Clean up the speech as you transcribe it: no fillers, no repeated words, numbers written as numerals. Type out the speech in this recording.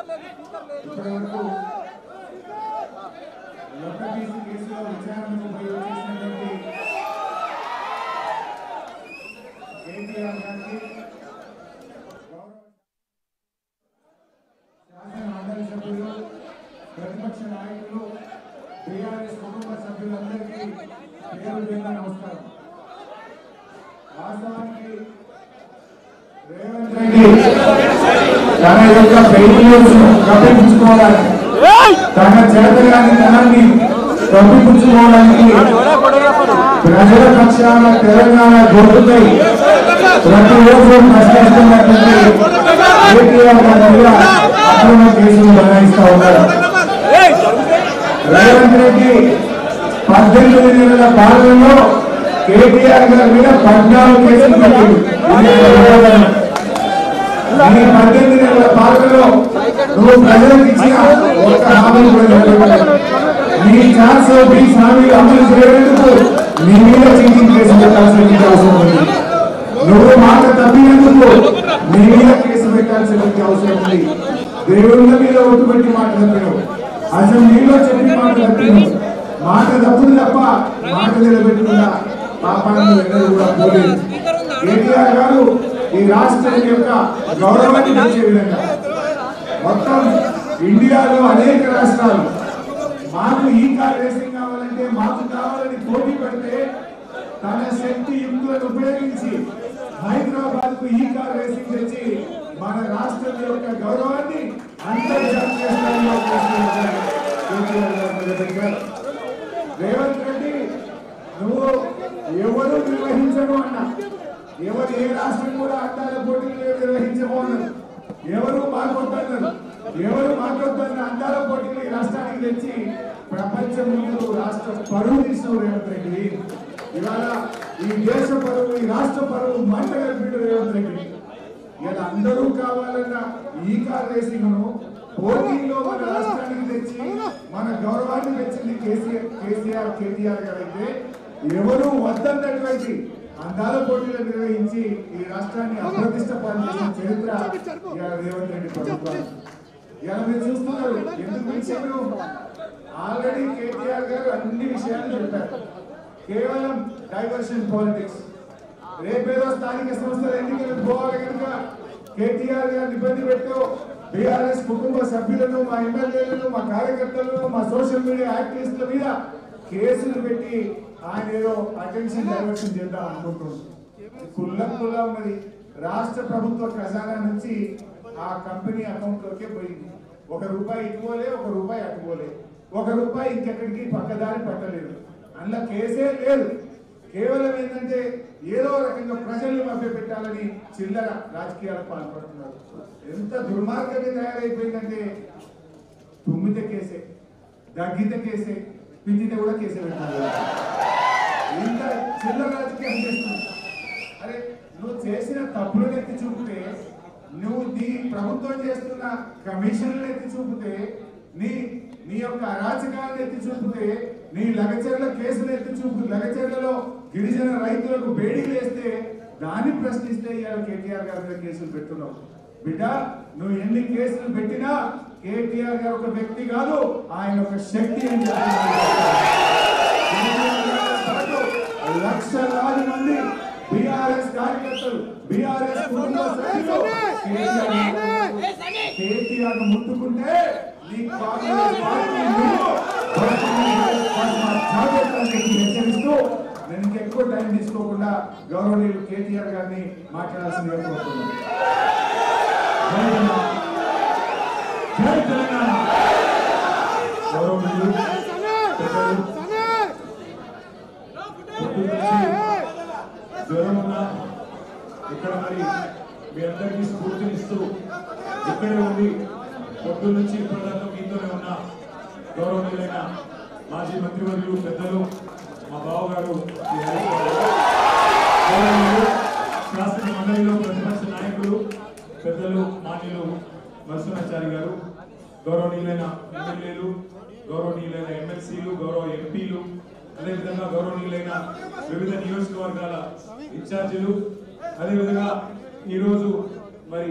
ఇప్పటివరకు లొట్టపీసు కేసులో విచారణకు చేసినటువంటి కేటీఆర్ గారికి శాసన మండలి సభ్యులు ప్రతిపక్ష నాయకులు టీఆర్ఎస్ కుటుంబ సభ్యులందరికీ పేరు పేరున నమస్కారం. వాస్తవానికి రేవంత్ రెడ్డి తన యొక్క ఫెయిల్యూర్స్ కప్పిపుచ్చుకోవడానికి తన చేతగాని తనాన్ని కప్పిపుచ్చుకోవడానికి ప్రజల పక్షాన తెలంగాణ గొంతుపై ప్రతిరోజు ప్రశ్నిస్తున్నటువంటి కేటీఆర్ గారి మీద అక్రమ కేసులు బనాయిస్తా ఉన్నారు. రేవంత్ రెడ్డి 18 నెలల పాలనలో కేటీఆర్ గారి మీద 14 కేసులు పెట్టారు. ఈ 18 నెలల పాలనలో నువ్వు ప్రజలకు ఇచ్చిన ఒక్క హామీని కూడా చెప్పలేదు. నీ ఛాన్స్ హామీలు అమలు చేయడానికి నీ మీద చీటింగ్ కేసు పెట్టాల్సిన అవసరం ఉంది. నువ్వు మాట తప్పినందుకు నీ మీద కేసు పెట్టాల్సిన అవసరం ఉంది. దేవుళ్ళ మీద ఒట్టు పెట్టి మాట తప్పినావు, అసెంబ్లీలో చెప్పి మాట తప్పినావు. మాట తప్పులు తప్ప మాట నిలబెట్టుకున్న పాపాలను ఎన్నడూ కూడా పోలేదు. కేటీఆర్ గారు ఈ రాష్ట్రం యొక్క గౌరవాన్ని పెంచే విధంగా మొత్తం ఇండియాలో అనేక రాష్ట్రాలు మాకు ఈ కార్ రేసింగ్ కావాలంటే మాకు కావాలని పోటీ పెడితే తన శక్తి యుక్తులను ఉపయోగించి హైదరాబాద్ కు ఈ కార్ రేసింగ్ తెచ్చి మన రాష్ట్రం యొక్క గౌరవాన్ని అంతర్జాతీయ స్థాయిలో రేవంత్ రెడ్డి నువ్వు ఎవరు నిర్వహించను అన్నా, ఎవరు ఏ రాష్ట్రం కూడా అడ్డాల పోటీలు నిర్వహించము అన్నారు. ఎవరు మాకొద్దన్నారు, ఎవరు మాకొద్దన్న అడ్డాల పోటీలు ఈ రాష్ట్రానికి తెచ్చి ప్రపంచం ముందు రాష్ట్ర పరువు తీసిన రేవంత్ రెడ్డి. ఇవాళ ఈ దేశ పరువు, ఈ రాష్ట్ర పరువు మంట కలిపిడు రేవంత్ రెడ్డి. ఇలా అందరూ కావాలన్న ఈ కార్ రేసింగ్ ను పోటీలో మన రాష్ట్రానికి తెచ్చి మన గౌరవాన్ని తెచ్చింది కేటీఆర్ గారు అయితే, ఎవరు వద్దన్నటువంటి అందాల పోటీలు నిర్వహించి ఈ రాష్ట్రాన్ని అప్రతిష్ట పాలు చేసిన చరిత్ర రేవంత్ రెడ్డి ప్రభుత్వం. ఇలా మీరు చూస్తున్నారు. ఎందుకు విషయంలో ఆల్రెడీ కేటీఆర్ గారు అన్ని విషయాలు చెప్పారు. కేవలం డైవర్షన్ పాలిటిక్స్. రేపేదో స్థానిక సంస్థల ఎన్నికలకు పోవాలి కనుక కేటీఆర్ గారిని ఇబ్బంది పెట్టు, బీఆర్ఎస్ కుటుంబ సభ్యులను, మా ఎమ్మెల్యేలను, మా కార్యకర్తలను, మా సోషల్ మీడియా యాక్టివిస్టుల మీద కేసులు పెట్టి ఆయన ఏదో అటెన్షన్ డైవర్షన్ చేద్దాం అనుకుంటున్నారు. కుల్లా ఉన్నది. రాష్ట్ర ప్రభుత్వ ఖజానా నుంచి ఆ కంపెనీ అకౌంట్ లోకే పోయింది. ₹1 ఇటుపోలే, ₹1 అటుపోలే, ₹1 ఇంకెక్కడికి పక్కదారి పట్టలేదు. అందులో కేసే లేదు. కేవలం ఏంటంటే ఏదో రకంగా ప్రజల్ని మభ్యపెట్టాలని చిల్లర రాజకీయాలకు పాల్పడుతున్నారు. ఎంత దుర్మార్గంగా తయారైపోయిందంటే తుమ్మితే కేసే, దగ్గితే కేసే, పిండితే కూడా కేసే పెట్టాలి. ఇంత చిల్లర రాజకీయం చేస్తుంది. అరే నువ్వు చేసిన తప్పులను ఎత్తి చూపితే, నువ్వు నీ ప్రభుత్వం చేస్తున్న కమిషన్లను ఎత్తి చూపితే, నీ యొక్క అరాచకాలను ఎత్తి చూపితే, నీ లగచర్ల కేసులు ఎత్తి చూపు, లగచర్లలో గిరిజన రైతులకు బేడీలు వేస్తే దాన్ని ప్రశ్నిస్తే ఇవాళ కేటీఆర్ గారి మీద కేసులు పెట్టున్నావు. బిడ్డ నువ్వు ఎన్ని కేసులు పెట్టినా కేటీఆర్ గారు ఒక వ్యక్తి కాదు, ఆయన ఒక శక్తి అని లక్షలాది మంది బీఆర్ఎస్ కార్యకర్తలు, బీఆర్ఎస్ కుటుంబ సభ్యులు కేటీఆర్ ముట్టుకుంటే హెచ్చరిస్తూ నేను ఇంకెక్కువ టైం తీసుకోకుండా గౌరవనీయులు కేటీఆర్ గారిని మాట్లాడాల్సిందిగా కోరుతున్నాను. జై తెలంగాణ. గౌరవనీయులు జ్వరం ఉన్నా ఇక్కడ మరి మీ అందరికీ స్ఫూర్తినిస్తూ ఇక్కడే ఉండి పొద్దు నుంచి ఇప్పటిదాకా మీతోనే ఉన్న గౌరవనీయులైన మాజీ మంత్రివర్యులు పెద్దలు మా బావగారు శాసన మండలిలో ప్రతిపక్ష నాయకులు పెద్దలు మాన్యులు నరసింహాచారి గారు, గౌరవనీయులైన ఎమ్మెల్యేలు, గౌరవనీయులైన ఎమ్మెల్సీలు, గౌరవ ఎంపీలు, అదేవిధంగా గౌరవనీయులైన వివిధ నియోజకవర్గాల ఇన్ఛార్జీలు, అదేవిధంగా ఈరోజు మరి